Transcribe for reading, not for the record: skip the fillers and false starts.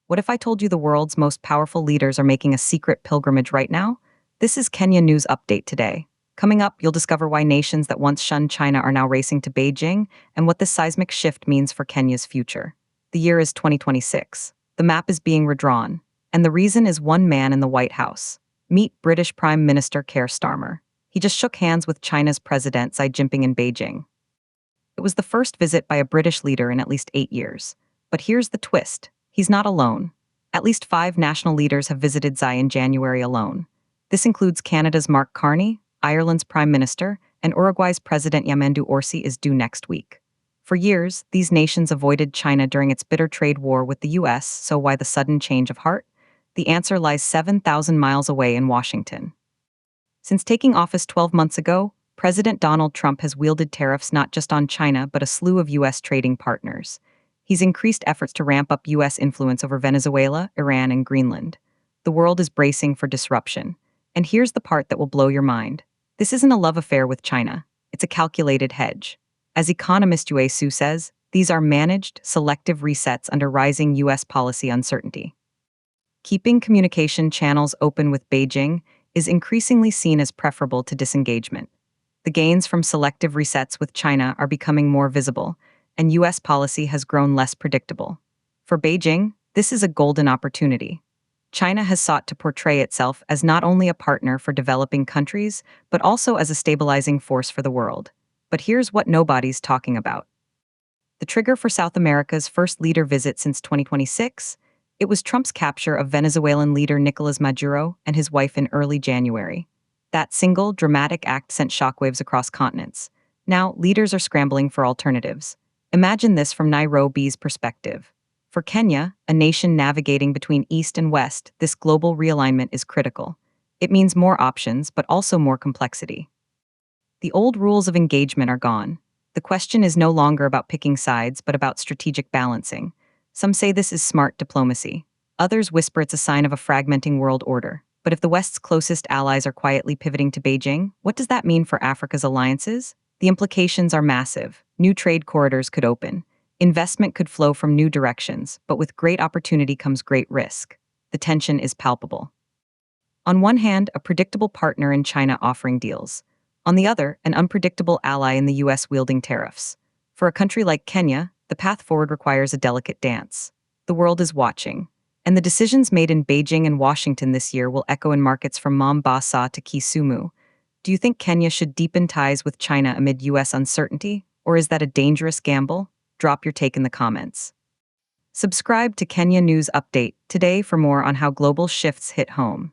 What if I told you the world's most powerful leaders are making a secret pilgrimage right now? This is Kenya News Update today. Coming up, you'll discover why nations that once shunned China are now racing to Beijing and what this seismic shift means for Kenya's future. The year is 2026. The map is being redrawn, and the reason is one man in the White House. Meet British Prime Minister Keir Starmer. He just shook hands with China's President Xi Jinping in Beijing. It was the first visit by a British leader in at least 8 years. But here's the twist. He's not alone. At least 5 national leaders have visited Xi in January alone. This includes Canada's Mark Carney, Ireland's Prime Minister, and Uruguay's President Yamandu Orsi is due next week. For years, these nations avoided China during its bitter trade war with the US, so why the sudden change of heart? The answer lies 7,000 miles away in Washington. Since taking office 12 months ago, President Donald Trump has wielded tariffs not just on China but a slew of US trading partners. He's increased efforts to ramp up US influence over Venezuela, Iran, and Greenland. The world is bracing for disruption. And here's the part that will blow your mind. This isn't a love affair with China. It's a calculated hedge. As economist Yue Su says, these are managed, selective resets under rising US policy uncertainty. Keeping communication channels open with Beijing is increasingly seen as preferable to disengagement. The gains from selective resets with China are becoming more visible, and US policy has grown less predictable. For Beijing, this is a golden opportunity. China has sought to portray itself as not only a partner for developing countries, but also as a stabilizing force for the world. But here's what nobody's talking about. The trigger for South America's first leader visit since 2026? It was Trump's capture of Venezuelan leader Nicolas Maduro and his wife in early January. That single, dramatic act sent shockwaves across continents. Now, leaders are scrambling for alternatives. Imagine this from Nairobi's perspective. For Kenya, a nation navigating between East and West, this global realignment is critical. It means more options, but also more complexity. The old rules of engagement are gone. The question is no longer about picking sides, but about strategic balancing. Some say this is smart diplomacy. Others whisper it's a sign of a fragmenting world order. But if the West's closest allies are quietly pivoting to Beijing, what does that mean for Africa's alliances? The implications are massive. New trade corridors could open. Investment could flow from new directions, but with great opportunity comes great risk. The tension is palpable. On one hand, a predictable partner in China offering deals. On the other, an unpredictable ally in the US wielding tariffs. For a country like Kenya, the path forward requires a delicate dance. The world is watching. And the decisions made in Beijing and Washington this year will echo in markets from Mombasa to Kisumu. Do you think Kenya should deepen ties with China amid US uncertainty? Or is that a dangerous gamble? Drop your take in the comments. Subscribe to Kenya News Update today for more on how global shifts hit home.